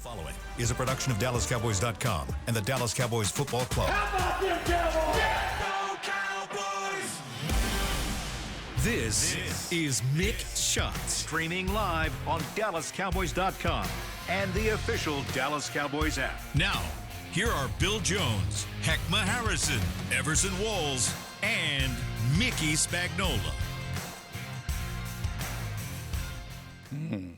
Following is a production of DallasCowboys.com and the Dallas Cowboys Football Club. How about them Cowboys? Yeah, go Cowboys! This is Mick Shots, streaming live on DallasCowboys.com and the official Dallas Cowboys app. Now, here are Bill Jones, Heckma Harrison, Everson Walls, and Mickey Spagnola.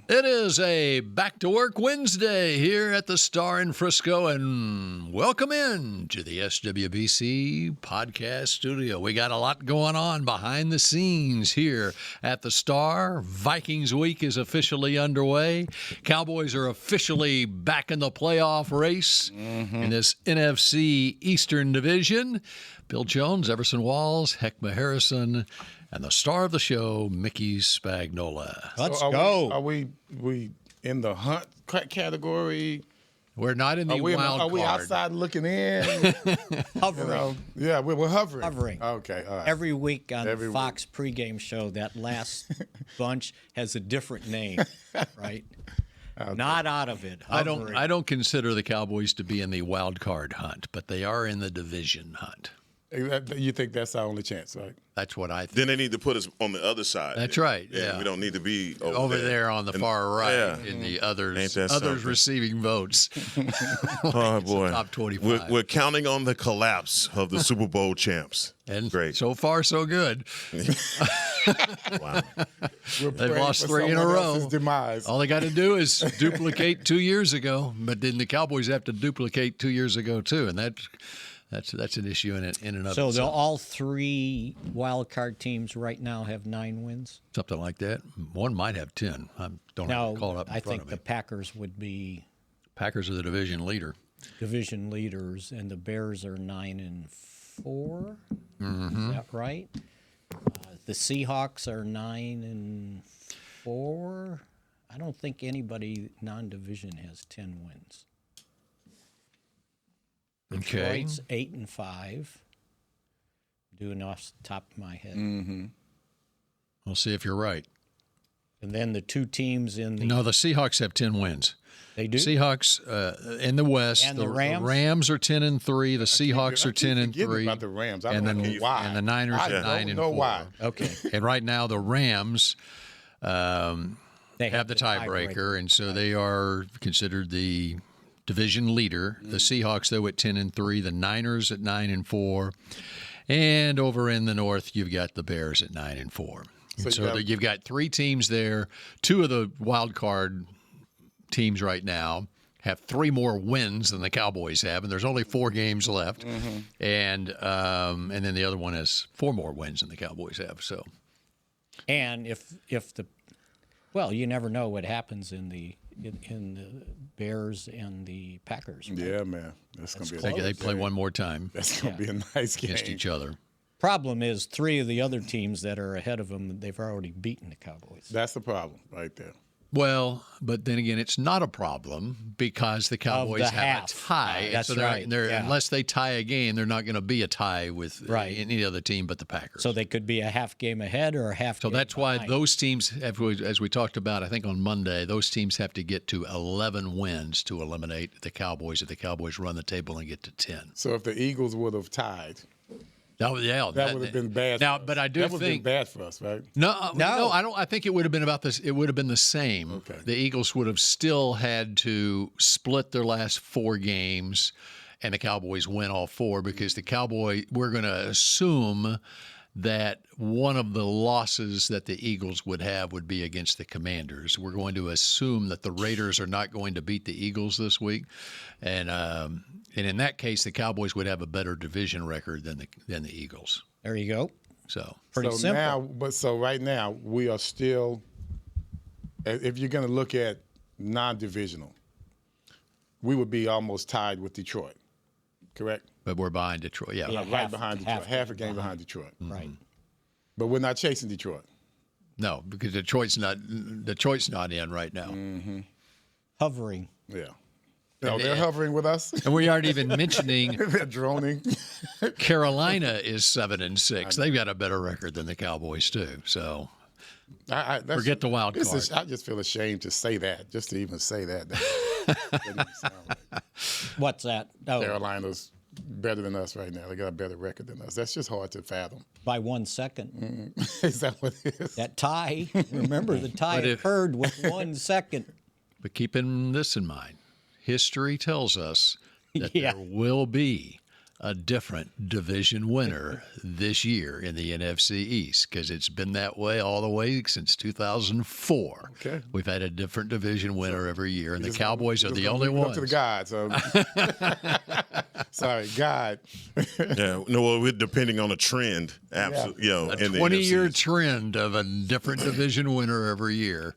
It is a back-to-work Wednesday here at the Star in Frisco, and welcome in to the SWBC podcast studio. We got a lot going on behind the scenes here at the Star. Vikings week is officially underway. Cowboys are officially back in the playoff race in this NFC Eastern Division. Bill Jones, Everson Walls, Heckma Harrison, and the star of the show, Mickey Spagnola. Let's go. Are we in the hunt category? We're not in the wild card. Are we outside looking in? Hovering. Yeah, we're hovering. Hovering. Okay, all right. Every week on the Fox pregame show, that last bunch has a different name, right? Okay. Not out of it. Hovering. I don't consider the Cowboys to be in the wild card hunt, but they are in the division hunt. You think that's our only chance, right? That's what I think. Then they need to put us on the other side. That's right. Yeah. We don't need to be over there on the far right in the others receiving votes. Oh, boy. Top 25. We're counting on the collapse of the Super Bowl champs. And great. So far, so good. Wow. They've lost 3 in a row. Demise. All they got to do is duplicate 2 years ago, but then the Cowboys have to duplicate 2 years ago, too, and that's an issue in and of itself. So all 3 wild card teams right now have 9 wins? Something like that. One might have 10. I don't have to call it up in I front think of me. the Packers would be Packers are the division leader. Division leaders, and the Bears are 9-4. Is that right? The Seahawks are 9-4. I don't think anybody non-division has 10 wins. Okay. Detroit's 8-5. Doing off the top of my head. We'll see if you're right. And then the 2 teams in the No, the Seahawks have 10 wins. They do. Seahawks in the West. And the Rams? The Rams are 10-3. The Seahawks are 10-3. About the Rams, I and don't know why. And the Niners are 9-4. I don't know why. Okay. And right now the Rams They have the tiebreaker, and so they are considered the division leader. The Seahawks, though, at 10-3. The Niners at 9-4. And over in the North, you've got the Bears at 9-4. So you've got 3 teams there. 2 of the wild card teams right now have 3 more wins than the Cowboys have, and there's only 4 games left. And then the other one has 4 more wins than the Cowboys have. So, and if you never know what happens in the Bears and the Packers. Right? Yeah, man. That's going to be they play one more time. That's going to be a nice game against each other. Problem is 3 of the other teams that are ahead of them, they've already beaten the Cowboys. That's the problem right there. Well, but then again, it's not a problem because the Cowboys have a tie. That's right. Unless they tie a game, they're not going to be a tie with any other team but the Packers. So they could be a half game ahead or a half game that's behind. why those teams, as we talked about, I think on Monday, those teams have to get to 11 wins to eliminate the Cowboys if the Cowboys run the table and get to 10. So if the Eagles would have tied, that would have been bad. Now, but I do that would have been bad for us, right? No, I don't. I think it would have been about this. It would have been the same. Okay. The Eagles would have still had to split their last 4 games, and the Cowboys win all 4 because we're going to assume that one of the losses that the Eagles would have would be against the Commanders. We're going to assume that the Raiders are not going to beat the Eagles this week, and in that case, the Cowboys would have a better division record than the Eagles. There you go. So pretty simple. Right now we are still. If you're going to look at non-divisional, we would be almost tied with Detroit. Correct. But we're behind Detroit. Yeah, right behind Detroit. Half a game behind Detroit. Right. But we're not chasing Detroit. No, because Detroit's not in right now. Hovering. Yeah. They're hovering with us. And we aren't even mentioning they're droning. Carolina is 7-6. They've got a better record than the Cowboys too. So Forget the wild card. I just feel ashamed to say that, just to even say that. That doesn't even sound right. What's that? Oh, Carolina's better than us right now. They got a better record than us. That's just hard to fathom. by 1 second. Is that what it is? That tie, remember the tie occurred with 1 second. But keeping this in mind, history tells us that Yeah. there will be a different division winner this year in the NFC East, because it's been that way all the way since 2004. Okay. We've had a different division winner every year, and the Cowboys are the only Leave it up ones. to the gods. Sorry, God. Yeah, no, well, we're depending on a trend. Absolutely, you know, A in the 20-year NFC. trend of a different division winner every year.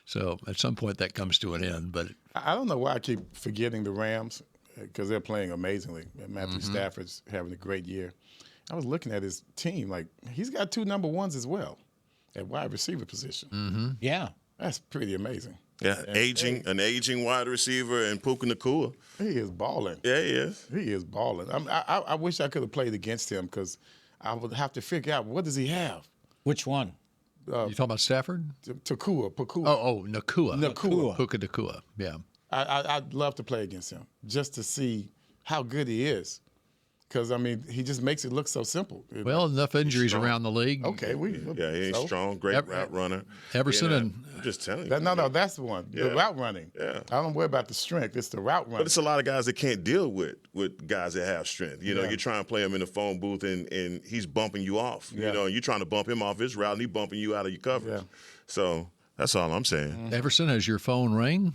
So at some point that comes to an end. But I don't know why I keep forgetting the Rams, because they're playing amazingly. And Matthew Stafford's having a great year. I was looking at his team, like, he's got 2 number ones as well at wide receiver position. Yeah. That's pretty amazing. Yeah, an aging wide receiver and Puka Nacua. He is balling. Yeah, he is. He is balling. I wish I could have played against him, because I would have to figure out, what does he have? Which one? you talking about Stafford? Pakua. Oh, Nakua. Nacua. Puka Nacua, yeah. I'd love to play against him just to see how good he is. Because, I mean, he just makes it look so simple. Well, enough injuries around the league. Okay. Yeah, he's strong, great route runner. Everson Yeah, and I'm just telling you. No, that's the one. The route running. Yeah. I don't worry about the strength. It's the route running. But it's a lot of guys that can't deal with guys that have strength. You know, Yeah. you're trying to play him in the phone booth and he's bumping you off. Yeah. You know, and you're trying to bump him off his route and he's bumping you out of your coverage. Yeah. So that's all I'm saying. Everson, has your phone ring?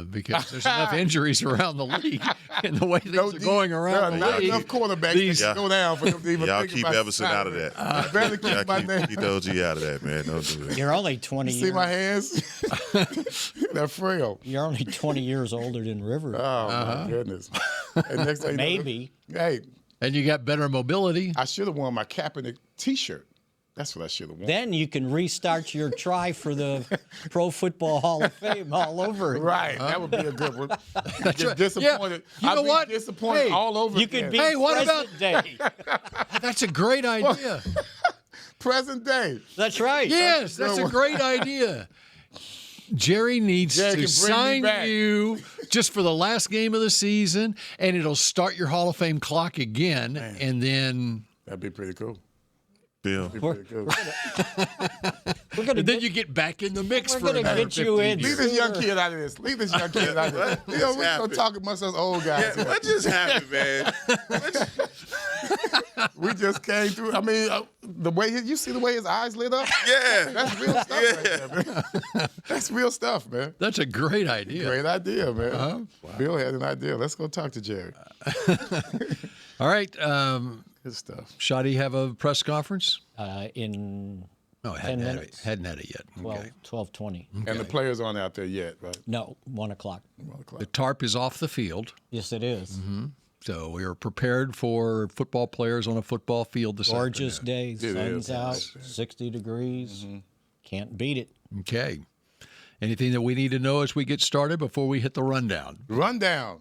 Because there's enough injuries around the league and the way things are going around the not league. enough quarterbacks that can go down for them to even Y'all think keep about Everson out of that. I better keep my name. Keep the OG out of that, man. Don't do that. You're only 20 See years. my hands? They're frail. You're only 20 years older than Rivers. Oh, my goodness. And next thing you know, Maybe. hey, And you got better mobility. I should have worn my Kaepernick T-shirt. That's what I should have worn. Then you can restart your try for the Pro Football Hall of Fame all over again. Right, that would be a good one. Get right. disappointed. Yeah. You know I'd be what? disappointed Hey, all over You again. could be Hey, what about- present day. That's a great idea. present day. That's right. Yes, that's a great idea. Jerry needs Jerry to can bring me sign back. you just for the last game of the season, and it'll start your Hall of Fame clock again, and then That'd be pretty cool. Bill. Pretty cool. We're gonna and then get, you get back in the mix we're for gonna another get you 15 in. years. Leave this young kid out of this. Leave this young kid out of this. You know, we're going to talk amongst us old guys. Yeah, what just happened, man? We just came through. I mean, the way you see the way his eyes lit up? Yeah. That's real stuff right there, man. That's real stuff, man. That's a great idea. Great idea, man. Wow. Bill had an idea. Let's go talk to Jerry. All right. Good stuff. Shotty have a press conference? In No, 10 hadn't minutes. had it yet. 12:20. And the players aren't out there yet, right? No, 1 o'clock. 1 o'clock. The tarp is off the field, Yes, it is. so we are prepared for football players on a football field this Gorgeous afternoon. day. Sun's out. 60 degrees. Can't beat it. Okay. Anything that we need to know as we get started before we hit the rundown? Rundown.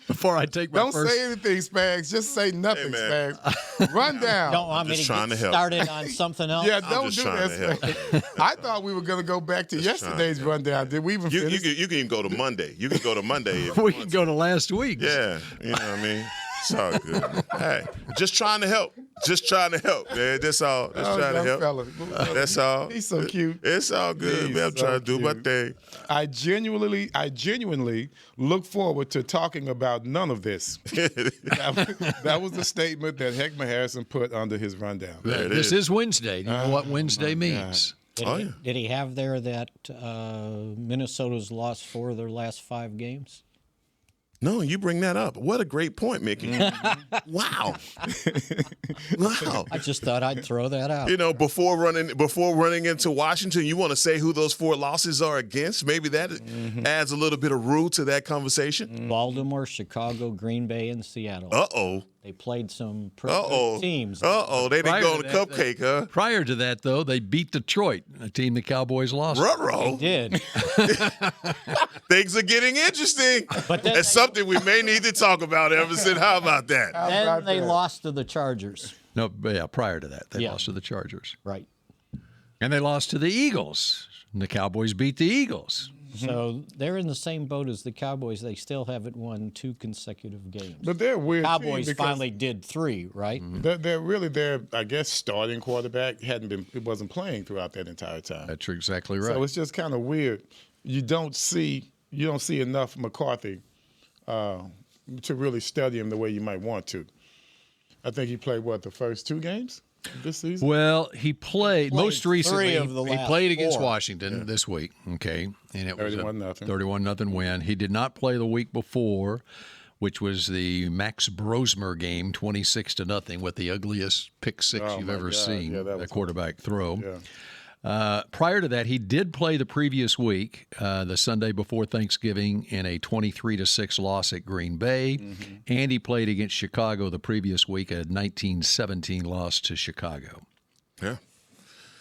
Before I take my Don't first. say anything, Spags. Just say nothing, man. Spags. Rundown. Don't want me just to trying get to help. started on something else? Yeah, don't just do trying that, to Spags. I thought we were going to go back to yesterday's rundown. Did we even You finish? can even go to Monday. You can go to Monday. If We you can want go to last week. Yeah, you know what I mean? It's all good. Hey, just trying to help. Just trying to help, man. That's all. Just trying to young help. fella. That's all. He's so cute. It's all good, He's man. I'm so trying to do my cute. thing. I genuinely look forward to talking about none of this. that was the statement that Heckma Harrison put under his rundown. There it This is. is Wednesday. Do you know what Wednesday means? Did he have there that Minnesota's lost 4 of their last 5 games? No, you bring that up. What a great point, Mickey. Wow. Wow. I just thought I'd throw that out. You know, before running into Washington, you want to say who those 4 losses are against? Maybe that adds a little bit of roux to that conversation. Baltimore, Chicago, Green Bay, and Seattle. Uh-oh. They played some pretty Uh-oh. good teams. Uh-oh. They didn't Prior go on to the that, cupcake, huh? Prior to that, though, they beat Detroit, a team the Cowboys lost. Ruh-roh. Did. Things are getting interesting. But then That's something we may need to talk about, Everson. How about that? Then about they that? lost to the Chargers. No, yeah, prior to that, they Yeah. lost to the Chargers. Right. And they lost to the Eagles. And the Cowboys beat the Eagles. So they're in the same boat as the Cowboys. They still haven't won 2 consecutive games. But they're a weird Cowboys team because finally did 3, right? they're really their, I guess, starting quarterback wasn't playing throughout that entire time. That's exactly right. So it's just kind of weird. You don't see enough McCarthy to really study him the way you might want to. I think he played the first 2 games this season. Well, he played most recently. 3 of the He last played against 4. Washington this week. Okay, and it was a 31-0. 31-0 win. He did not play the week before, which was the Max Brosmer game, 26-0, with the ugliest pick six Oh, you've my ever God. seen. Yeah, that a was quarterback throw. Yeah. Prior to that, he did play the previous week, the Sunday before Thanksgiving, in a 23-6 loss at Green Bay, and he played against Chicago the previous week, a 19-17 loss to Chicago. Yeah.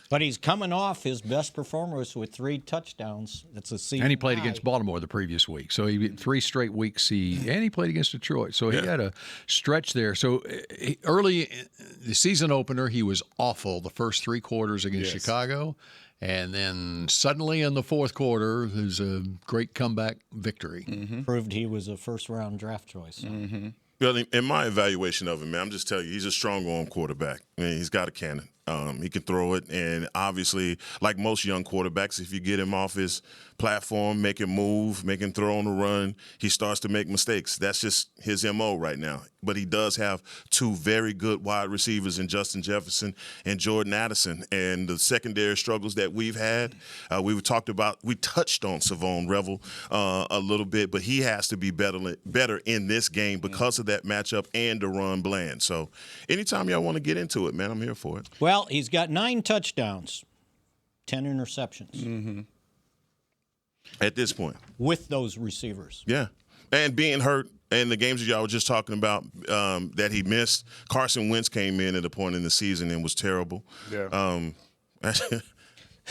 But he's coming off his best performance with 3 touchdowns. That's a season And he played high. against Baltimore the previous week. So he 3 straight weeks. And he played against Detroit. So he had a stretch there. So early the season opener, he was awful the first 3 quarters against Chicago. And then suddenly in the fourth quarter, there's a great comeback victory. Proved he was a first-round draft choice. Well, in my evaluation of him, man, I'm just telling you, he's a strong arm quarterback. I mean, he's got a cannon. He can throw it, and obviously, like most young quarterbacks, if you get him off his platform, make him move, make him throw on the run, he starts to make mistakes. That's just his MO right now. But he does have 2 very good wide receivers in Justin Jefferson and Jordan Addison. And the secondary struggles that we've had, we touched on Savon Revel a little bit, but he has to be better in this game because of that matchup and DeRon Bland. So anytime y'all want to get into it, man, I'm here for it. Well, he's got 9 touchdowns, 10 interceptions At this point. with those receivers. Yeah. And being hurt, and the games that y'all were just talking about that he missed, Carson Wentz came in at a point in the season and was terrible. Yeah.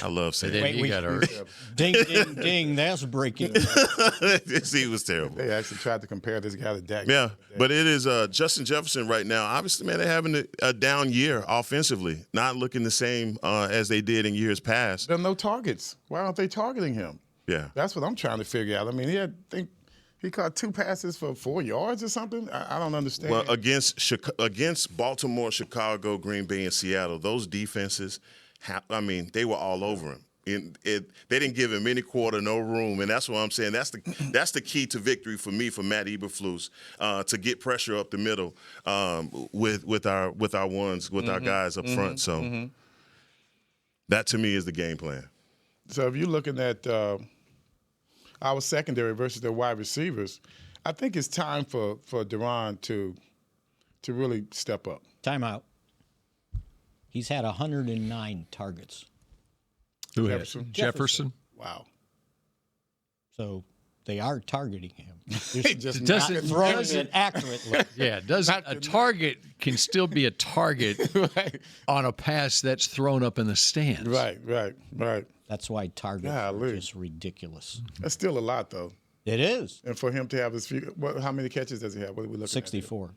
I love saying Then he got hurt. Ding, ding, ding. That's breaking. he was terrible. They actually tried to compare this guy to Dak. Yeah, but it is Justin Jefferson right now. Obviously, man, they're having a down year offensively, not looking the same as they did in years past. There are no targets. Why aren't they targeting him? Yeah. That's what I'm trying to figure out. I mean, he caught 2 passes for 4 yards or something. I don't understand. Well, against Baltimore, Chicago, Green Bay, and Seattle, those defenses, they were all over him. They didn't give him any quarter, no room, and that's what I'm saying. That's the key to victory for me, for Matt Eberflus, to get pressure up the middle with our guys up front. So that to me is the game plan. So if you're looking at our secondary versus their wide receivers, I think it's time for DeRon to really step up. Timeout. He's had 109 targets. Who Jefferson? had Jefferson? Wow. So they are targeting him. Just Doesn't- Not throwing it accurately. Yeah, a target can still be a target on a pass that's thrown up in the stands. Right. That's why targets are Golly. just ridiculous. That's still a lot, though. It is. And for him to have his few, how many catches does he have? What are we looking 64.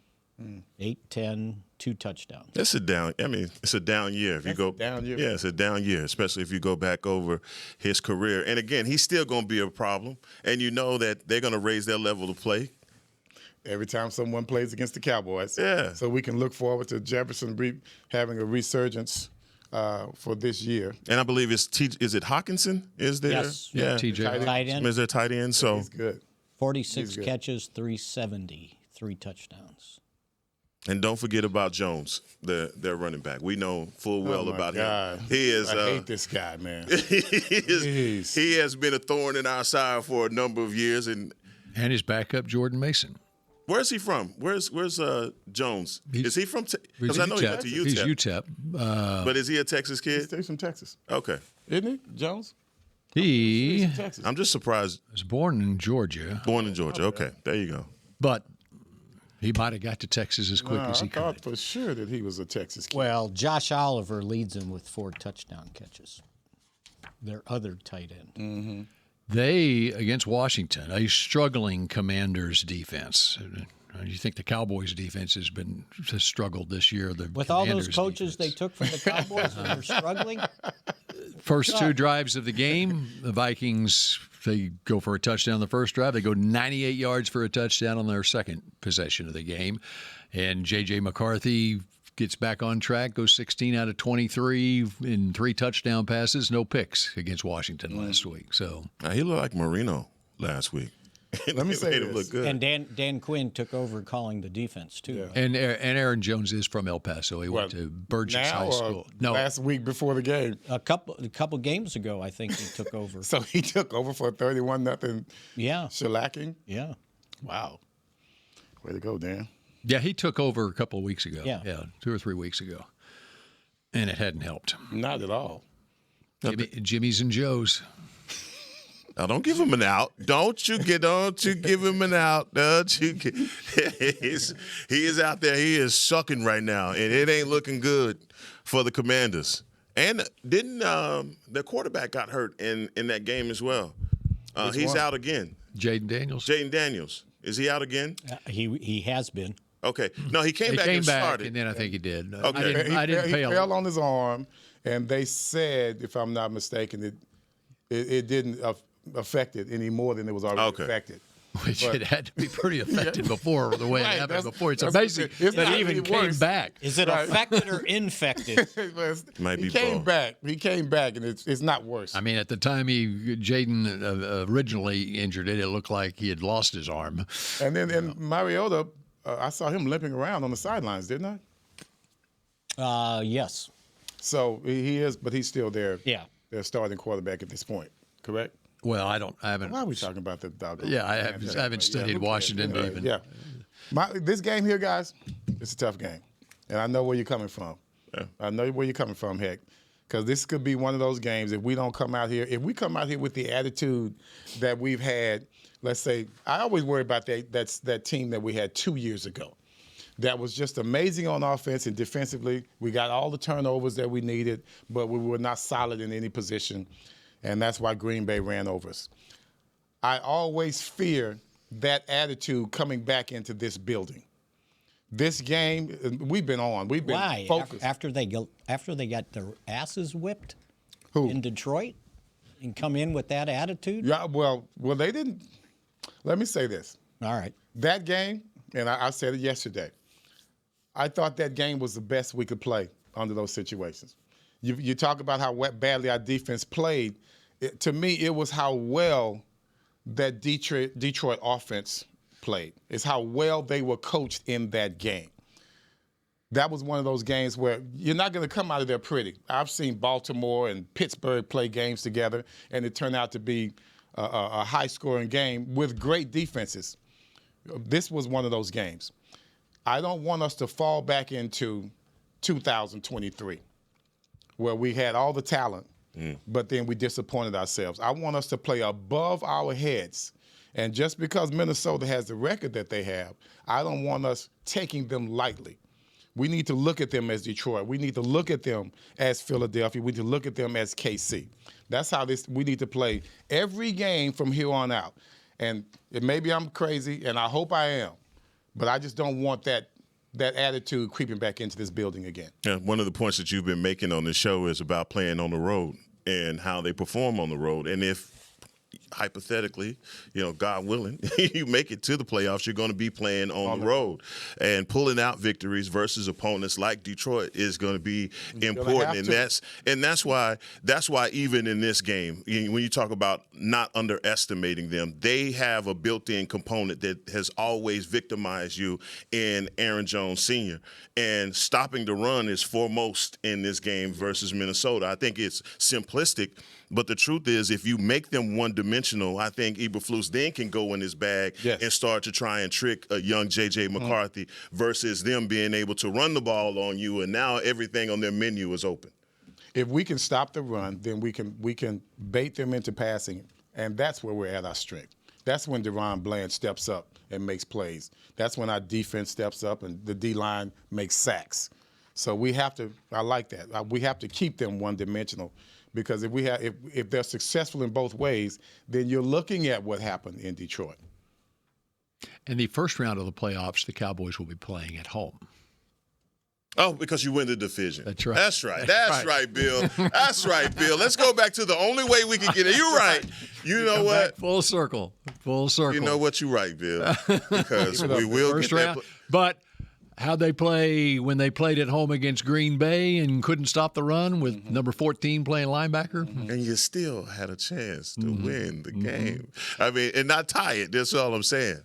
8, 10, 2 touchdowns. It's a down. It's a down year. If you go a down year. Yeah, it's a down year, especially if you go back over his career. And again, he's still going to be a problem. And you know that they're going to raise their level of play. every time someone plays against the Cowboys? Yeah. So we can look forward to Jefferson having a resurgence for this year. And I believe is it Hawkinson? Is there? Yes. Yeah, TJ. Tight end. Is there tight end? So He's good. 46 He's good. catches, 370, 3 touchdowns. and don't forget about Jones, their running back. We know full well my about God. him. He is. I hate this guy, man. He has been a thorn in our side for a number of years. And his backup, Jordan Mason. where's he from? Where's Jones? Is he from? Because I know he went to UTEP. He's UTEP. But is he a Texas kid? He's from Texas, Okay. isn't he, Jones? He He's from Texas. I'm just surprised. was born in Georgia, Born in Georgia. Okay. There you go. but he might have got to Texas as quick No, as he I thought could. for sure that he was a Texas kid. Well, Josh Oliver leads him with 4 touchdown catches. Their other tight end. They, against Washington, a struggling Commanders defense. You think the Cowboys defense has struggled this year? The With all those Commanders coaches defense. they took from the Cowboys when they're struggling, First two drives of the game, the Vikings, they go for a touchdown the first drive. They go 98 yards for a touchdown on their second possession of the game. And J.J. McCarthy gets back on track, goes 16 out of 23 in 3 touchdown passes, no picks against Washington last week. So He looked like Marino last week. Let me say made this. him look good. And Dan Quinn took over calling the defense too. Yeah. and Aaron Jones is from El Paso. He went to Burgess now High or School. No, last week before the game. A couple games ago, I think he took over. So he took over for a 31-0 Yeah, shellacking. yeah. Wow. Way to go, Dan. yeah, he took over a couple of weeks ago. Yeah. 2 or 3 weeks ago, and it hadn't helped. Not at all. Jimmy's and Joe's. Now, don't give him an out. Don't you give him an out. He is out there. He is sucking right now, and it ain't looking good for the Commanders. And didn't the quarterback got hurt in that game as well? He's one? out again. Jaden Daniels. Jaden Daniels. Is he out again? He has been. Okay. No, he came He back came and back, started. and then I think he did. Okay. I didn't He pay fell on his arm, and they said, if I'm not mistaken, it didn't affect it any more than it was already affected. Which it had to be pretty affected before the way it happened before. It's that's amazing it's that not he even any came worse. back. Is it affected or infected? Might he be came both. back. He came back, and it's not worse. I mean, at the time Jaden originally injured it, it looked like he had lost his arm. And then Mariota, I saw him limping around on the sidelines, didn't I? Yes. So he is, but he's still there. Yeah. Their starting quarterback at this point, correct? Well, I haven't. Why are we talking about the dog? Yeah, I haven't studied Washington to even. Yeah. This game here, guys, it's a tough game. And I know where you're coming from. Yeah. I know where you're coming from, Heck. Because this could be one of those games if we come out here with the attitude that we've had, let's say, I always worry about that team that we had 2 years ago. That was just amazing on offense and defensively. We got all the turnovers that we needed, but we were not solid in any position. And that's why Green Bay ran over us. I always fear that attitude coming back into this building. This game, we've been Why? focused. After they got their asses whipped Who? in Detroit and come in with that attitude? Yeah, well, they didn't. Let me say this. All right. That game, and I said it yesterday, I thought that game was the best we could play under those situations. You talk about how badly our defense played. To me, it was how well that Detroit offense played. It's how well they were coached in that game. That was one of those games where you're not going to come out of there pretty. I've seen Baltimore and Pittsburgh play games together, and it turned out to be a high-scoring game with great defenses. This was one of those games. I don't want us to fall back into 2023, where we had all the talent, but then we disappointed ourselves. I want us to play above our heads. And just because Minnesota has the record that they have, I don't want us taking them lightly. We need to look at them as Detroit. We need to look at them as Philadelphia. We need to look at them as KC. That's how we need to play every game from here on out. And maybe I'm crazy, and I hope I am, but I just don't want that attitude creeping back into this building again. Yeah, one of the points that you've been making on this show is about playing on the road and how they perform on the road. And if hypothetically, God willing, you make it to the playoffs, you're going to be playing on the road. And pulling out victories versus opponents like Detroit is going to be important. And that's why even in this game, when you talk about not underestimating them, they have a built-in component that has always victimized you in Aaron Jones Sr. And stopping the run is foremost in this game versus Minnesota. I think it's simplistic, but the truth is, if you make them one-dimensional, I think Eberflus then can go in his bag and start to try and trick a young J.J. McCarthy versus them being able to run the ball on you, and now everything on their menu is open. If we can stop the run, then we can bait them into passing, and that's where we're at our strength. That's when Deron Bland steps up and makes plays. That's when our defense steps up and the D-line makes sacks. So we have to – I like that. We have to keep them one-dimensional. Because if they're successful in both ways, then you're looking at what happened in Detroit. In the first round of the playoffs, the Cowboys will be playing at home. Oh, because you win the division. That's right. That's right. That's right, Bill. That's right, Bill. Let's go back to the only way we can get it. You're right. You know what? Full circle. Full circle. You know what? You're right, Bill. Because we will First get round. that. But how'd they play when they played at home against Green Bay and couldn't stop the run with number 14 playing linebacker? And you still had a chance to win the game. I mean, and not tie it. That's all I'm saying.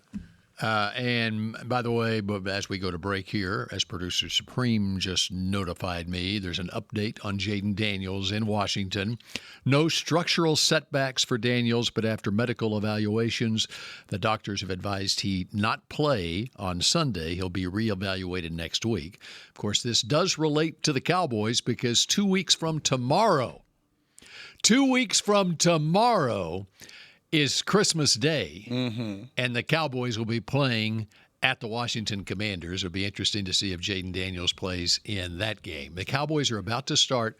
And by the way, but as we go to break here, as producer Supreme just notified me, there's an update on Jaden Daniels in Washington. No structural setbacks for Daniels, but after medical evaluations, the doctors have advised he not play on Sunday. He'll be reevaluated next week. Of course, this does relate to the Cowboys because 2 weeks from tomorrow, is Christmas Day, and the Cowboys will be playing at the Washington Commanders. It'll be interesting to see if Jaden Daniels plays in that game. The Cowboys are about to start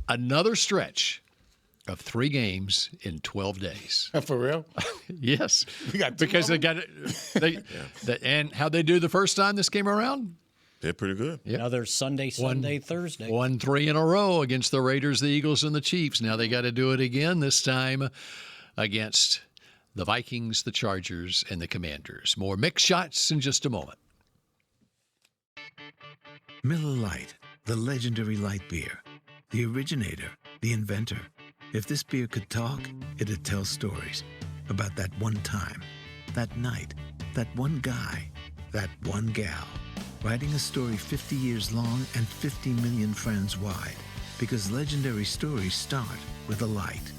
another stretch of 3 games in 12 days. For real? Yes. We got 2 because of they them? got it. And how'd they do the first time this came around? They're pretty good. Another Sunday, Thursday. Won 3 in a row against the Raiders, the Eagles, and the Chiefs. Now they got to do it again, this time against the Vikings, the Chargers, and the Commanders. More Mick Shots in just a moment. Miller Lite, the legendary light beer. The originator, the inventor. If this beer could talk, it'd tell stories about that one time, that night, that one guy, that one gal. Writing a story 50 years long and 50 million friends wide. Because legendary stories start with a light.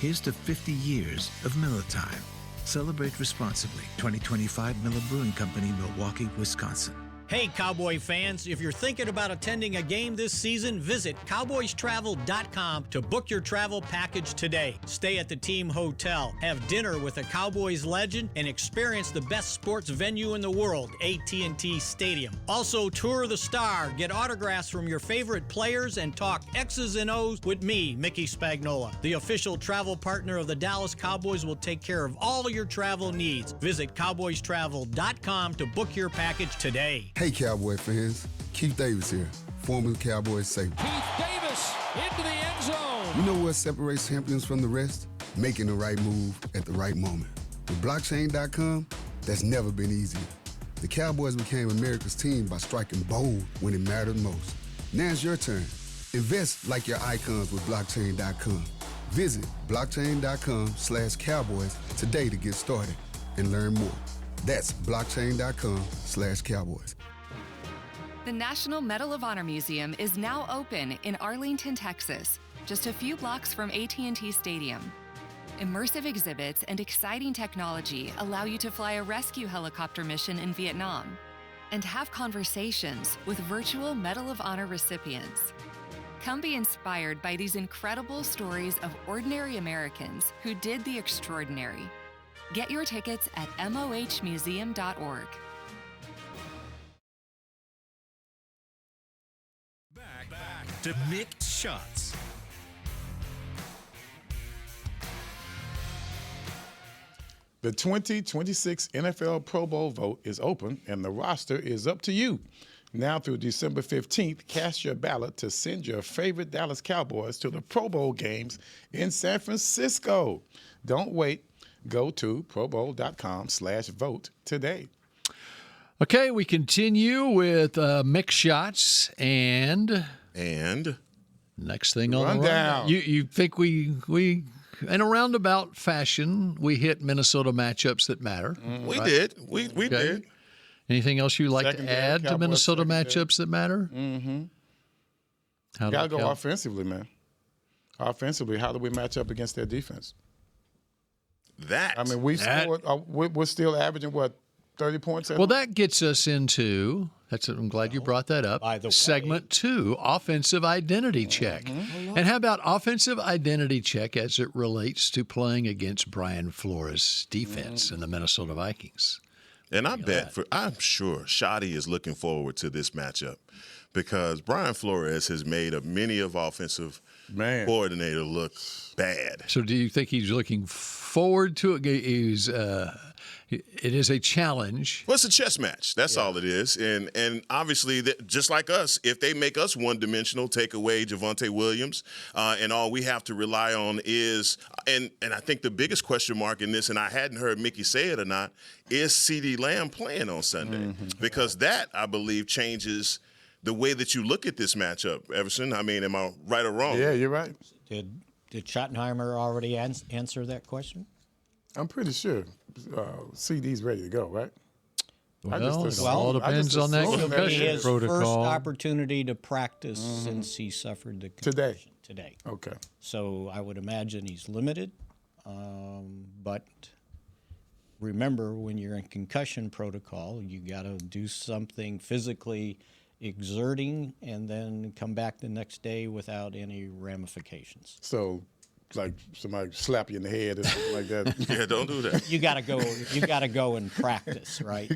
Here's to 50 years of Miller Time. Celebrate responsibly. 2025 Miller Brewing Company, Milwaukee, Wisconsin. Hey, Cowboy fans, if you're thinking about attending a game this season, visit cowboystravel.com to book your travel package today. Stay at the team hotel, have dinner with a Cowboys legend, and experience the best sports venue in the world, AT&T Stadium. Also, tour the Star, get autographs from your favorite players, and talk X's and O's with me, Mickey Spagnola. The official travel partner of the Dallas Cowboys will take care of all your travel needs. Visit cowboystravel.com to book your package today. Hey, Cowboy fans. Keith Davis here, former Cowboys safety. Keith Davis into the end zone. You know what separates champions from the rest? Making the right move at the right moment. With blockchain.com, that's never been easier. The Cowboys became America's team by striking bold when it mattered most. Now it's your turn. Invest like your icons with blockchain.com. Visit blockchain.com/Cowboys today to get started and learn more. That's blockchain.com/Cowboys. The National Medal of Honor Museum is now open in Arlington, Texas, just a few blocks from AT&T Stadium. Immersive exhibits and exciting technology allow you to fly a rescue helicopter mission in Vietnam and have conversations with virtual Medal of Honor recipients. Come be inspired by these incredible stories of ordinary Americans who did the extraordinary. Get your tickets at mohmuseum.org. Back to Mick Shots. The 2026 NFL Pro Bowl vote is open, and the roster is up to you. Now through December 15th, cast your ballot to send your favorite Dallas Cowboys to the Pro Bowl games in San Francisco. Don't wait. Go to probowl.com/vote today. Okay, we continue with Mick Shots and next thing on the rundown. You think we in a roundabout fashion we hit Minnesota matchups that matter? We right? did. We did. Anything else you'd like to add to Minnesota matchups that matter? Mm-hmm. Got to go offensively, man. Offensively, how do we match up against their defense? We scored. We're still averaging, 30 points? Well, that gets us into, I'm glad you brought that up, segment 2, offensive identity check. Mm-hmm. And how about offensive identity check as it relates to playing against Brian Flores' defense in the Minnesota Vikings? And I'm sure Shotty is looking forward to this matchup because Brian Flores has made many of offensive coordinator look bad. So do you think he's looking forward to it? it is a challenge. Well, it's a chess match. That's all it is. And obviously, just like us, if they make us one-dimensional, take away Javonte Williams, and all we have to rely on is, and I think the biggest question mark in this, and I hadn't heard Mickey say it or not, is CeeDee Lamb playing on Sunday? Because that, I believe, changes the way that you look at this matchup, Everson. I mean, am I right or wrong? Yeah, you're right. Did Schottenheimer already answer that question? I'm pretty sure CD's ready to go, right? Well, it all depends on that concussion his protocol. First opportunity to practice since he suffered the concussion today. Okay. So I would imagine he's limited, but remember, when you're in concussion protocol, you got to do something physically exerting and then come back the next day without any ramifications. So, like somebody slap you in the head or something like that. Yeah, don't do that. You got to go and practice, right?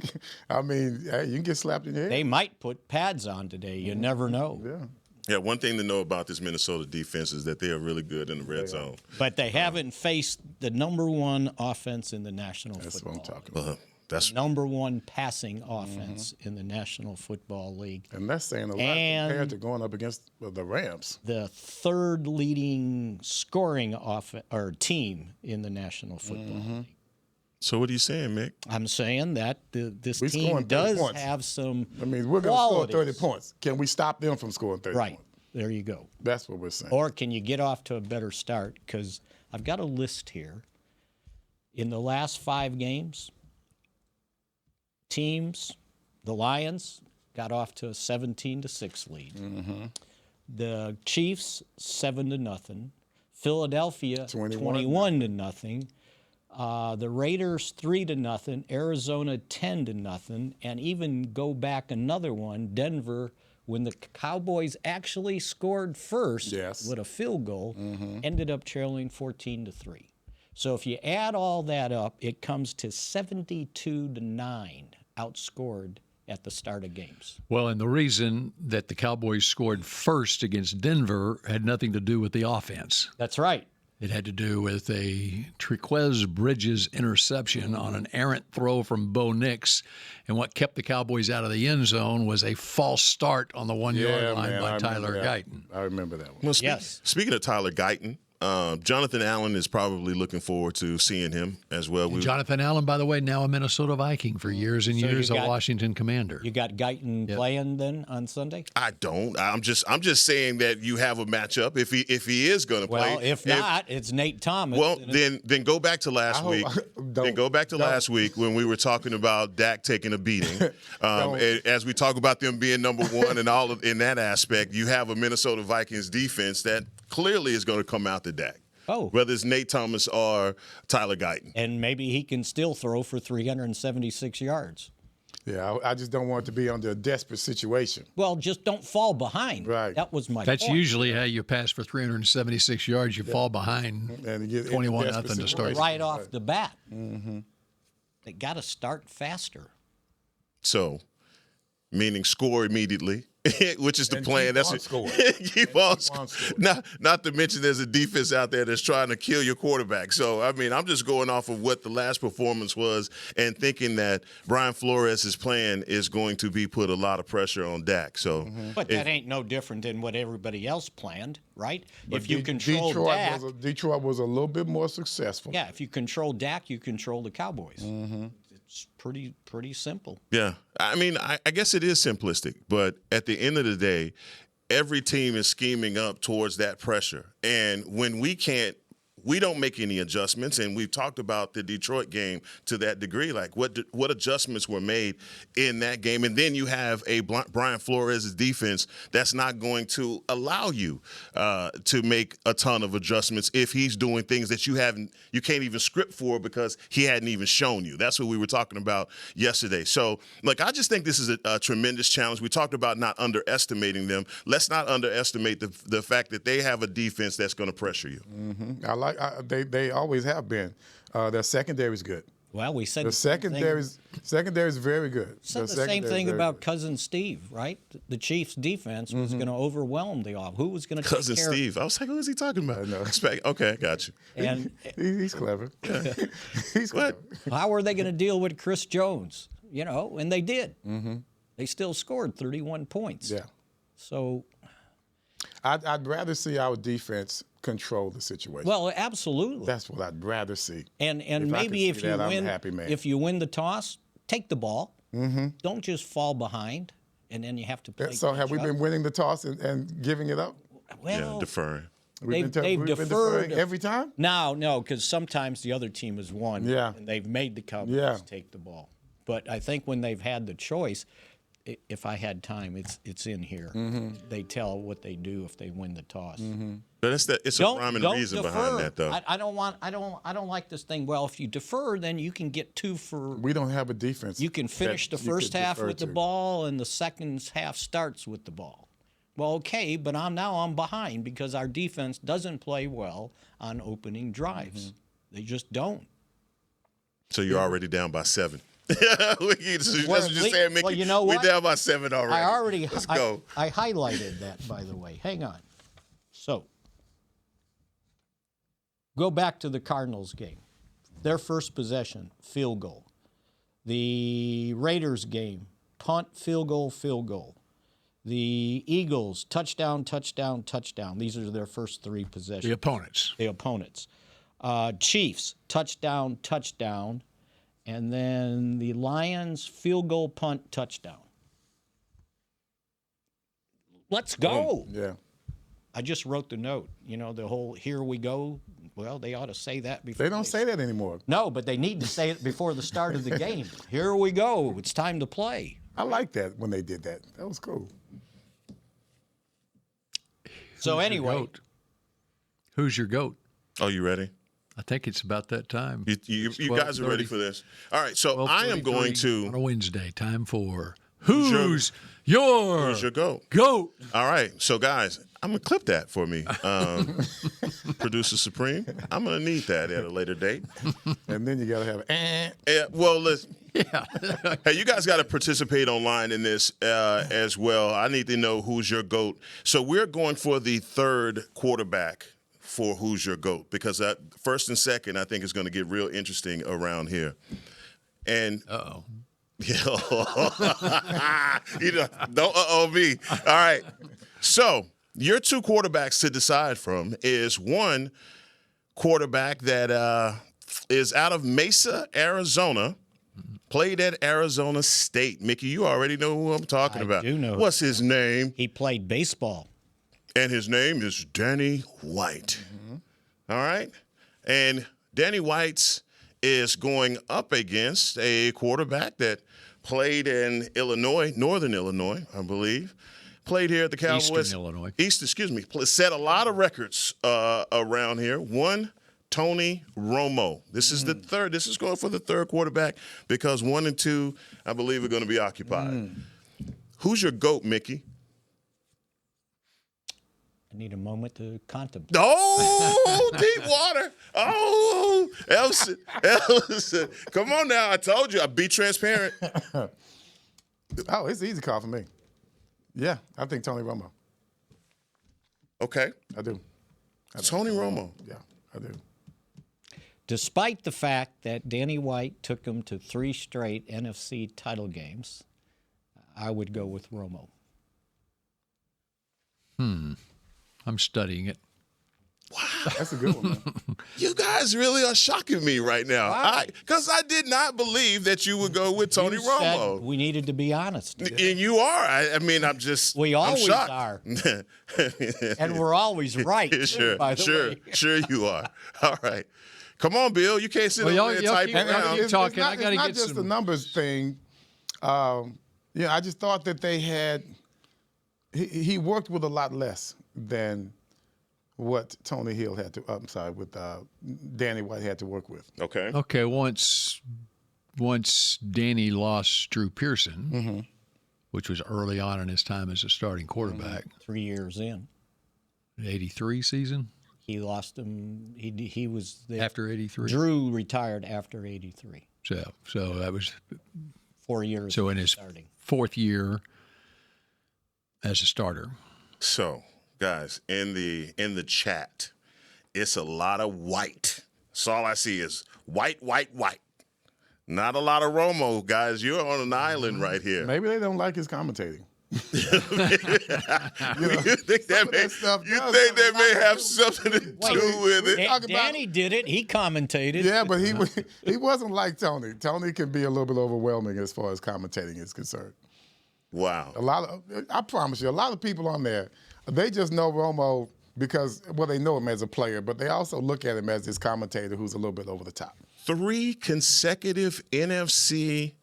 I mean, hey, you can get slapped in the head. They might put pads on today. You never know. Yeah. Yeah, one thing to know about this Minnesota defense is that they are really good in the red zone. But they haven't faced the number one offense in the National That's Football what I'm talking about. That's number one passing offense in the National Football League. And that's saying a lot compared to going up against the Rams. The third leading scoring team in the National Football League. So what are you saying, Mick? I'm saying that this We team scoring 30 does points. have some I mean, we're going to score 30 qualities. points. Can we stop them from scoring 30 Right. points? There you go. That's what we're saying. Or can you get off to a better start? Because I've got a list here. In the last 5 games, the Lions got off to a 17-6 lead. The Chiefs 7-0. Philadelphia 21-0. The Raiders 3-0. Arizona 10-0. And even go back another one, Denver, when the Cowboys actually scored first with a field goal, ended up trailing 14-3. So if you add all that up, it comes to 72-9 outscored at the start of games. Well, and the reason that the Cowboys scored first against Denver had nothing to do with the offense. That's right. It had to do with a Triquez Bridges interception on an errant throw from Bo Nix. And what kept the Cowboys out of the end zone was a false start on the 1 yard line by Tyler Guyton. I remember that one. Well, speaking of Tyler Guyton, Jonathan Allen is probably looking forward to seeing him as well. Jonathan Allen, by the way, now a Minnesota Viking for years and years, a Washington Commander. You got Guyton playing then on Sunday? I don't. I'm just saying that you have a matchup if he is going to play. Well, if not, it's Nate Thomas. Well, then go back to last week. Then go back to last week when we were talking about Dak taking a beating. As we talk about them being number one and all in that aspect, you have a Minnesota Vikings defense that clearly is going to come out to Dak. Whether it's Nate Thomas or Tyler Guyton. And maybe he can still throw for 376 yards. Yeah, I just don't want it to be under a desperate situation. Well, just don't fall behind. Right. That was my That's point. usually how you pass for 376 yards. You fall behind and you get 21-0 to start. Right off the bat. They got to start faster. So, meaning score immediately, which is the plan. That's keep on scoring. Not to mention there's a defense out there that's trying to kill your quarterback. So, I mean, I'm just going off of what the last performance was and thinking that Brian Flores' plan is going to be put a lot of pressure on Dak. So, But that ain't no different than what everybody else planned, right? But if you control Dak. Detroit was a little bit more successful. Yeah, if you control Dak, you control the Cowboys. It's pretty simple. Yeah. I mean, I guess it is simplistic, but at the end of the day, every team is scheming up towards that pressure. And when we don't make any adjustments, and we've talked about the Detroit game to that degree, like what adjustments were made in that game. And then you have a Brian Flores' defense that's not going to allow you to make a ton of adjustments if he's doing things that you can't even script for because he hadn't even shown you. That's what we were talking about yesterday. So, look, I just think this is a tremendous challenge. We talked about not underestimating them. Let's not underestimate the fact that they have a defense that's going to pressure you. They always have been. Their secondary is good. Well, we said The secondary is very good. Said the same thing about Cousin Steve, right? The Chiefs' defense was going to overwhelm the offense. Who was going to Cousin Steve? I was like, who is he talking about? I know. Okay, got you. And he's clever. He's clever. How were they going to deal with Chris Jones? And they did. Mm-hmm. They still scored 31 points. Yeah. So I'd rather see our defense control the situation. Well, absolutely. That's what I'd rather see. And maybe if you win, I'm a happy man. If you win the toss, take the ball. Mm-hmm. Don't just fall behind, and then you have to play. So have we been winning the toss and giving it up? Well, deferring. They've deferred every time? No, because sometimes the other team has won. Yeah. And they've made the Cowboys take the ball. But I think when they've had the choice, if I had time, it's in here. Mm-hmm. They tell what they do if they win the toss. Mm-hmm. But it's a rhyme and reason behind that, though. I don't like this thing. Well, if you defer, then you can get 2 for. We don't have a defense. You can finish the first half with the ball, and the second half starts with the ball. Well, okay, but I'm behind because our defense doesn't play well on opening drives. Mm-hmm. They just don't. So you're already down by 7. That's what you're saying, Mickey. Well, you know what? We're down by 7 already. Let's go. I highlighted that, by the way. Hang on. So, go back to the Cardinals game. Their first possession, field goal. The Raiders game, punt, field goal, field goal. The Eagles, touchdown, touchdown, touchdown. These are their first 3 possessions. The opponents. Chiefs, touchdown, touchdown. And then the Lions, field goal, punt, touchdown. Let's go. Yeah. I just wrote the note. The whole "here we go." Well, they ought to say that before. They don't say that anymore. No, but they need to say it before the start of the game. Here we go. It's time to play. I like that when they did that. That was cool. So anyway. Who's your GOAT? Oh, you ready? I think it's about that time. You guys are ready for this. All right, so I am going to on a Wednesday. Time for Who's Your GOAT? GOAT. All right, so guys, I'm gonna clip that for me, Producer Supreme. I'm gonna need that at a later date. And then you gotta have well, listen. Yeah. Hey, you guys got to participate online in this as well. I need to know who's your GOAT. So we're going for the 3rd quarterback for who's your GOAT, because that first and second, I think, is going to get real interesting around here. And uh-oh. Don't me. All right. So your 2 quarterbacks to decide from is one quarterback that is out of Mesa, Arizona, played at Arizona State. Mickey, you already know who I'm talking about. I do know. What's his name? He played baseball. And his name is Danny White. Mm-hmm. All right? And Danny White is going up against a quarterback that played in Illinois, Northern Illinois, I believe. Played here at the Cowboys. Eastern Illinois. Set a lot of records around here. One, Tony Romo. This is the 3rd. This is going for the 3rd quarterback because 1 and 2, I believe, are going to be occupied. Who's your GOAT, Mickey? I need a moment to contemplate. Oh, deep water. Oh, Everson. Come on now. I told you. I'll be transparent. Oh, it's an easy call for me. Yeah, I think Tony Romo. Okay. I do. Tony Romo. Yeah, I do. Despite the fact that Danny White took him to 3 straight NFC title games, I would go with Romo. I'm studying it. Wow. That's a good one, man. You guys really are shocking me right now. Because I did not believe that you would go with Tony Romo. Said we needed to be honest. And you are. I'm just. We always I'm shocked. are. And we're always right. Sure, by the way. Sure you are. All right. Come on, Bill. You can't sit over there and type around. It's not just the numbers thing. I just thought that they had. He worked with a lot less than what Tony Hill had to. I'm sorry, with Danny White had to work with. Okay. Okay. Once Danny lost Drew Pearson, which was early on in his time as a starting quarterback, 3 years in, the '83 season. He lost him. He was there. After '83. Drew retired after '83. So that was 4 years. so in his starting. 4th year as a starter. So, guys, in the chat, it's a lot of white. That's all I see is white, white, white. Not a lot of Romo, guys. You're on an island right here. Maybe they don't like his commentating. You think that may have something to do with it? Danny did it. He commentated. Yeah, but he wasn't like Tony. Tony can be a little bit overwhelming as far as commentating is concerned. Wow. I promise you, a lot of people on there, they just know Romo because, well, they know him as a player, but they also look at him as this commentator who's a little bit over the top. 3 consecutive NFC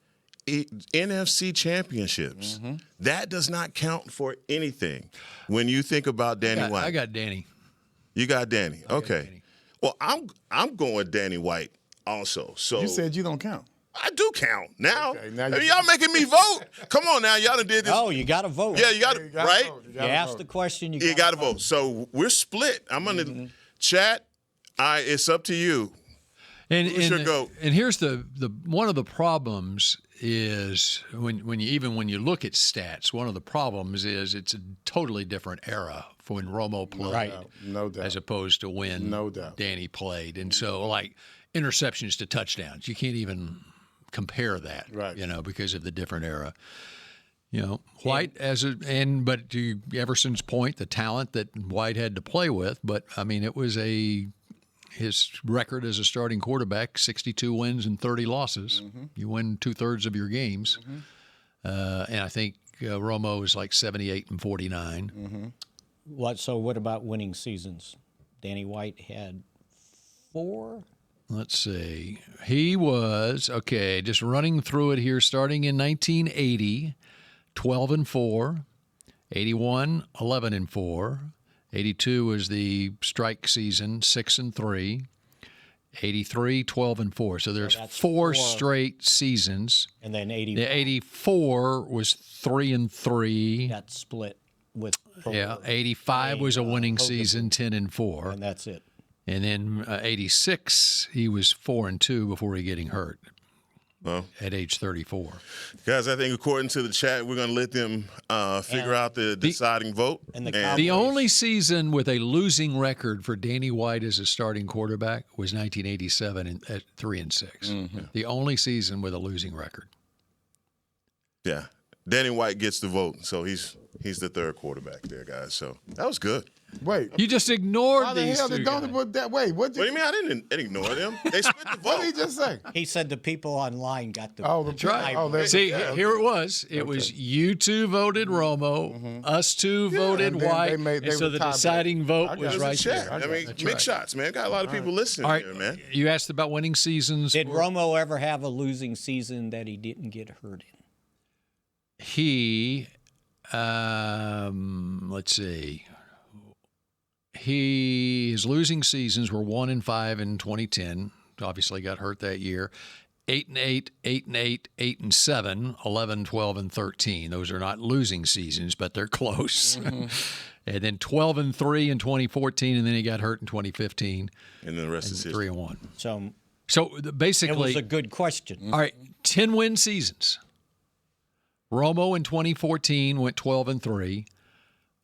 championships. Mm-hmm. That does not count for anything when you think about Danny White. I got Danny. You got Danny. I got Okay. Danny. Well, I'm going Danny White also. So You said you don't count. I do count now. Okay, now I mean, y'all making me vote. Come on now, y'all done did this. Oh, you got to vote. Yeah, you got to, right? Vote. You asked the question. You got to vote. So we're split. I'm going to chat. It's up to you. And your GOAT? And here's the one of the problems is when you look at stats, one of the problems is it's a totally different era for when Romo played, No doubt. as opposed to when No doubt. Danny played. And so, like, interceptions to touchdowns, you can't even compare that, Right. because of the different era. White but to Everson's point, the talent that White had to play with, but I mean, it was his record as a starting quarterback, 62 wins and 30 losses. Mm-hmm. You win 2/3 of your games. And I think Romo is like 78 and 49. Mm-hmm. So what about winning seasons? Danny White had 4. Let's see. He was, just running through it here, starting in 1980, 12-4, 81, 11-4. 82 was the strike season, 6-3. 83, 12-4. So there's that's 4 4. straight seasons. And then 80. The 84 was 3-3. Got split with. 85 was a winning Hogan. season, 10-4. And that's it. And then 86, he was 4-2 before he getting hurt. Well, at age 34. Guys, I think according to the chat, we're going to let them figure out the deciding vote. And the only season with a losing record for Danny White as a starting quarterback was 1987 at 3-6. Mm-hmm. The only season with a losing record. Yeah. Danny White gets the vote, so he's the third quarterback there, guys. So that was good. Wait. You just ignored Why the these hell two did guys. Donnie put that? Wait, what do you mean? I didn't ignore them. They split the vote. What did he just say? He said the people online got the. Oh, That's right. Oh, See, here it was. It was you two voted Romo, us two voted and then White, they made- and they so were the tied deciding vote I was got it. right Chat. there. I mean, That's Mick right. shots, man. Got a lot of people listening All right, here, man. you asked about winning seasons. Did Romo ever have a losing season that he didn't get hurt in? He, let's see. His losing seasons were 1-5 in 2010. Obviously got hurt that year. 8-8, 8-8, 8-7, 11, 12, and 13. Those are not losing seasons, but they're close. And then 12-3 in 2014, and then he got hurt in 2015. And then the rest is 3-1. So basically, it was a good question. All right, 10-win seasons. Romo in 2014 went 12-3.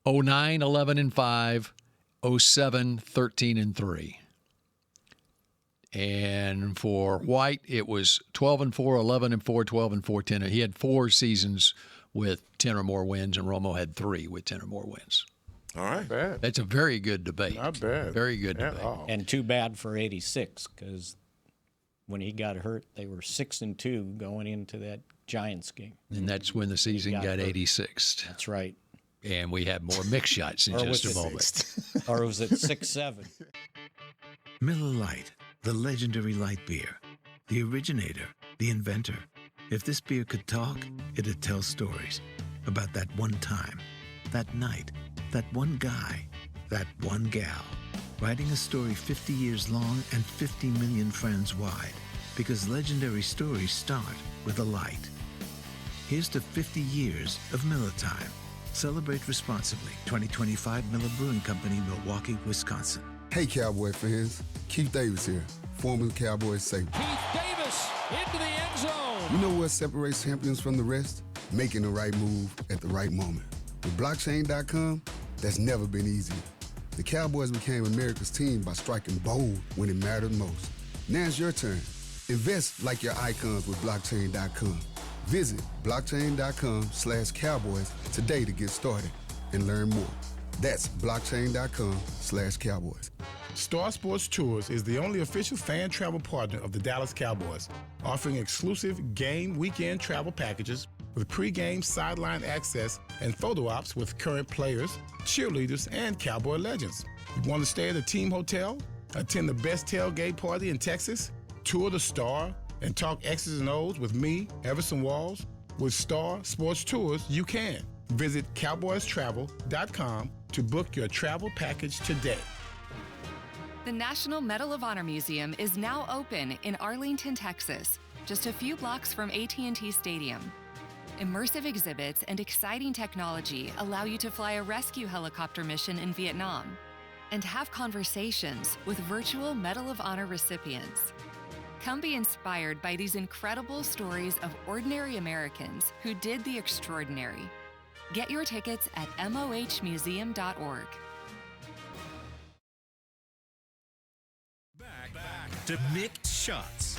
09, 11-5. 07, 13-3. And for White, it was 12-4, 11-4, 12-4, 10. He had 4 seasons with 10 or more wins, and Romo had 3 with 10 or more wins. All right. Not bad. That's a very good debate. Not bad. Very good At debate. all. And too bad for 86 because when he got hurt, they were 6-2 going into that Giants game. And that's when the season got hurt. 86th. That's right. And we have more mix shots in Or just a was it moment. Or was it 6-7? Miller Lite, the legendary light beer. The originator, the inventor. If this beer could talk, it'd tell stories about that one time, that night, that one guy, that one gal. Writing a story 50 years long and 50 million friends wide. Because legendary stories start with a light. Here's to 50 years of Miller Time. Celebrate responsibly. 2025 Miller Brewing Company, Milwaukee, Wisconsin. Hey, Cowboy fans. Keith Davis here. former Cowboys safety. Keith Davis into the end zone. You know what separates champions from the rest? Making the right move at the right moment. With blockchain.com, that's never been easier. The Cowboys became America's team by striking bold when it mattered most. Now it's your turn. Invest like your icons with blockchain.com. Visit blockchain.com/Cowboys today to get started and learn more. That's blockchain.com/Cowboys. Star Sports Tours is the only official fan travel partner of the Dallas Cowboys, offering exclusive game weekend travel packages with pre-game sideline access and photo ops with current players, cheerleaders, and Cowboy legends. You want to stay at a team hotel, attend the best tailgate party in Texas, tour the Star, and talk X's and O's with me, Everson Walls? With Star Sports Tours, you can. Visit cowboystravel.com to book your travel package today. The National Medal of Honor Museum is now open in Arlington, Texas, just a few blocks from AT&T Stadium. Immersive exhibits and exciting technology allow you to fly a rescue helicopter mission in Vietnam and have conversations with virtual Medal of Honor recipients. Come be inspired by these incredible stories of ordinary Americans who did the extraordinary. Get your tickets at mohmuseum.org. Back to Mick Shots.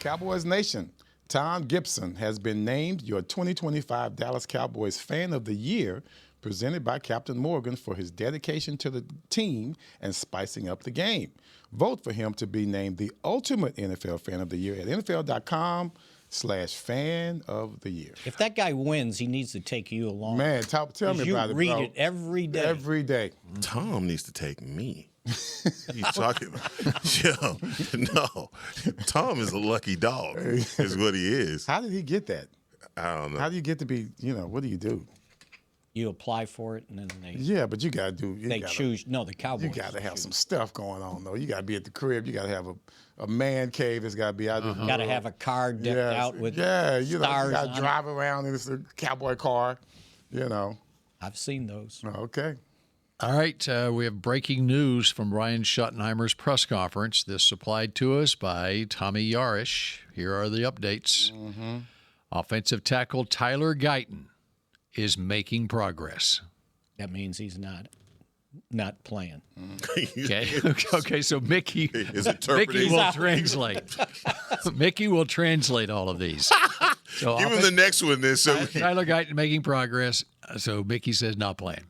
Cowboys Nation, Tom Gibson has been named your 2025 Dallas Cowboys Fan of the Year, presented by Captain Morgan for his dedication to the team and spicing up the game. Vote for him to be named the ultimate NFL Fan of the Year at NFL.com/Fan of the Year. If that guy wins, he needs to take you along. Man, tell me about it, bro. You read it every day. Every day. Tom needs to take me. He's talking about. Yo, no. Tom is a lucky dog, is what he is. How did he get that? I don't know. How do you get to be, what do you do? You apply for it, and then Yeah, but you got to do. They choose. No, the Cowboys. You got to have some stuff going on, though. You got to be at the crib. You got to have a man cave. It's got to be out there. Got to have a car decked out with stars. You got to drive around in this cowboy car. I've seen those. Okay. All right, we have breaking news from Ryan Schottenheimer's press conference. This supplied to us by Tommy Yarish. Here are the updates. Offensive tackle Tyler Guyton is making progress. That means he's not playing. Okay, so Mickey will translate. Mickey will translate all of these. So give him the next one then. So Tyler Guyton making progress. So Mickey says not playing.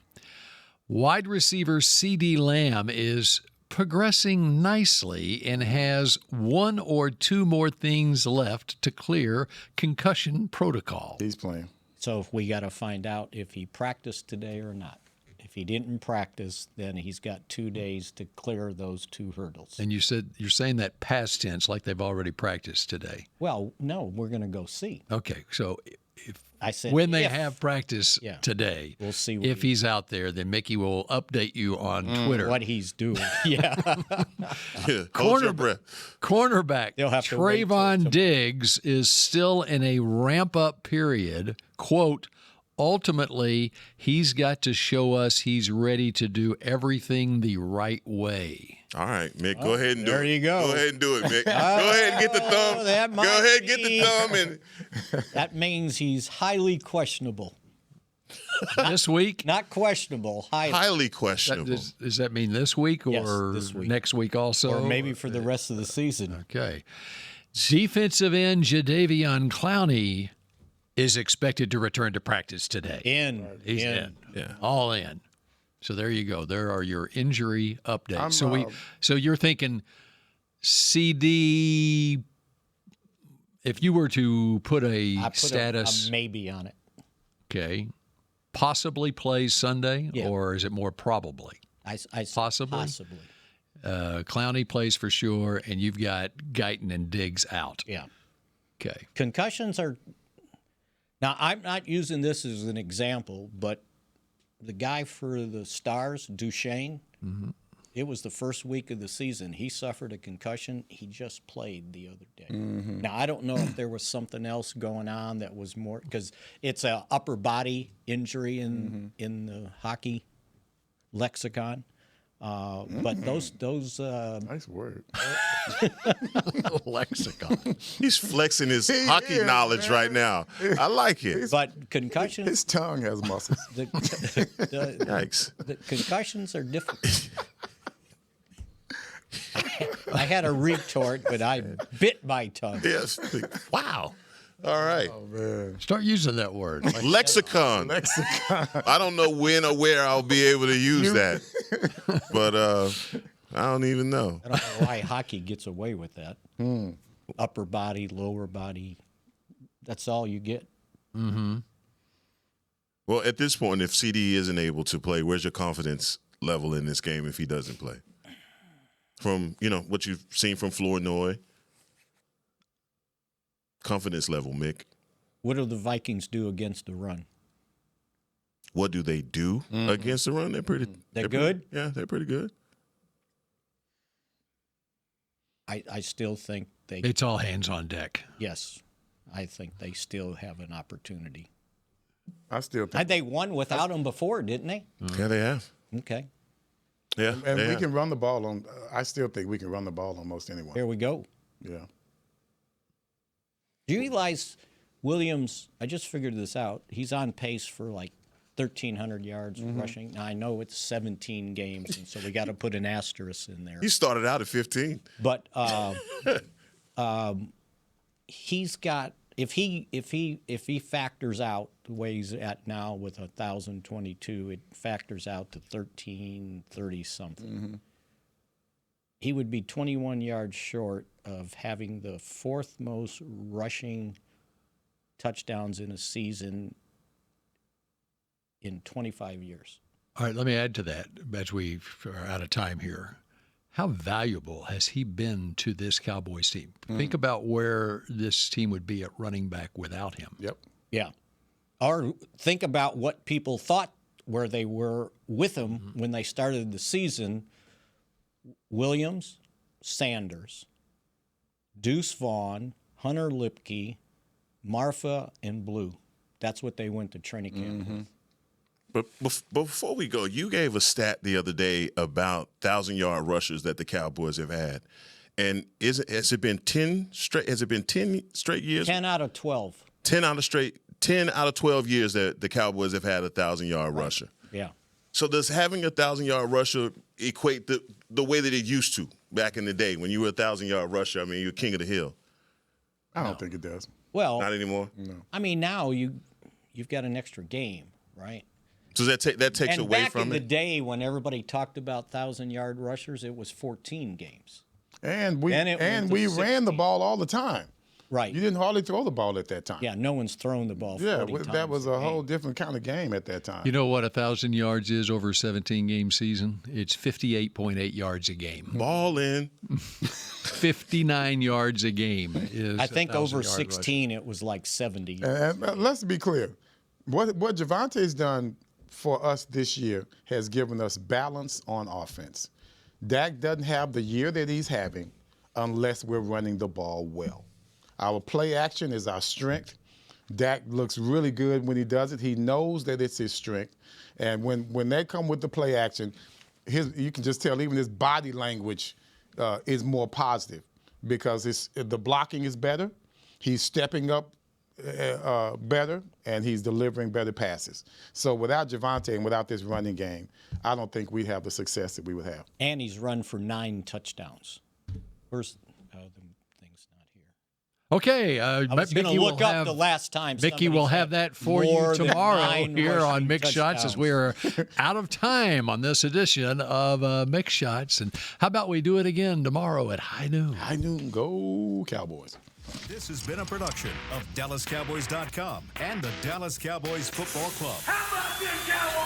Wide receiver C.D. Lamb is progressing nicely and has one or two more things left to clear concussion protocol. He's playing. So we got to find out if he practiced today or not. If he didn't practice, then he's got 2 days to clear those two hurdles. And you're saying that past tense, like they've already practiced today. Well, no, we're going to go see. Okay, so when they have practice today, we'll see. If he's out there, then Mickey will update you on Twitter what he's doing. Yeah. Hold your breath. Cornerback Trayvon Diggs is still in a ramp-up period. Quote, ultimately, he's got to show us he's ready to do everything the right way. All right, Mick, go ahead and do it. There you go. Go ahead and do it, Mick. Go ahead and get the thumb. Go ahead and get the thumb. That means he's highly questionable. This week? Not questionable, highly questionable. Does that mean this week or this week. Next week also? Or maybe for the rest of the season. Okay. Defensive end Jadeveon Clowney is expected to return to practice today. He's in. Yeah. All in. So there you go. There are your injury updates. So you're thinking CD, if you were to put a status. A maybe on it. Okay. Possibly plays Sunday, or is it more probably? Possibly. Possibly. Clowney plays for sure, and you've got Guyton and Diggs out. Yeah. Okay. Concussions are. Now, I'm not using this as an example, but the guy for the Stars, Duchesne, it was the first week of the season. He suffered a concussion. He just played the other day. Now, I don't know if there was something else going on that was more, because it's an upper body injury in the hockey lexicon. But those nice word. Lexicon. He's flexing his hockey knowledge right now. I like it. but concussions. His tongue has muscles. Yikes. The concussions are different. I had a retort, but I bit my tongue. Yes. Wow. All right. Oh, man. Start using that word. Lexicon. I don't know when or where I'll be able to use that. But I don't even know. I don't know why hockey gets away with that. Upper body, lower body. That's all you get. Mm-hmm. Well, at this point, if CD isn't able to play, where's your confidence level in this game if he doesn't play? From, what you've seen from Flournoy. Confidence level, Mick. What do the Vikings do against the run? What do they do against the run? They're good? Yeah, they're pretty good. I still think it's all hands on deck. Yes. I think they still have an opportunity. I still think. They won without him before, didn't they? Yeah, they have. Okay. Yeah. And we can run the ball on. I still think we can run the ball on most anyone. Here we go. Yeah. Do you realize Williams, I just figured this out, he's on pace for like 1,300 yards rushing. Now, I know it's 17 games, and so we got to put an asterisk in there. He started out at 15. But he's got, if he factors out the way he's at now with 1,022, it factors out to 1,330 something. He would be 21 yards short of having the fourth most rushing touchdowns in a season in 25 years. All right, let me add to that as we are out of time here. How valuable has he been to this Cowboys team? Think about where this team would be at running back without him. Yep. Yeah. Or think about what people thought where they were with him when they started the season. Williams, Sanders, Deuce Vaughn, Hunter Lipke, Marfa, and Blue. That's what they went to training camp with. But before we go, you gave a stat the other day about 1,000-yard rushers that the Cowboys have had. And has it been 10 straight years? 10 out of 12. 10 out of 12 years that the Cowboys have had a 1,000-yard rusher. Yeah. So does having a 1,000-yard rusher equate the way that it used to back in the day when you were a 1,000-yard rusher? I mean, you're king of the hill. I don't think it does. Well, not anymore. No. I mean, now you've got an extra game, right? So that takes and away back from in it. the day when everybody talked about 1,000-yard rushers, it was 14 games. And we ran the ball all the time. Right. You didn't hardly throw the ball at that time. Yeah, no one's thrown the ball 40 times that was a whole different kind of game at that time. You know what 1,000 yards is over a 17-game season? It's 58.8 yards a game. Ball in. 59 yards a game is. I think over 16 it was like 70. And let's be clear. What Javante's done for us this year has given us balance on offense. Dak doesn't have the year that he's having unless we're running the ball well. Our play action is our strength. Dak looks really good when he does it. He knows that it's his strength. And when they come with the play action, you can just tell even his body language is more positive because the blocking is better. He's stepping up better, and he's delivering better passes. So without Javonte and without this running game, I don't think we'd have the success that we would have. And he's run for 9 touchdowns. Where's the thing's not here? Okay, I was going to look up the last time. Mickey will have that for you tomorrow here on Mick Shots as we are out of time on this edition of Mick Shots. And how about we do it again tomorrow at high noon? High noon, go Cowboys. This has been a production of DallasCowboys.com and the Dallas Cowboys Football Club. How about this, Cowboys?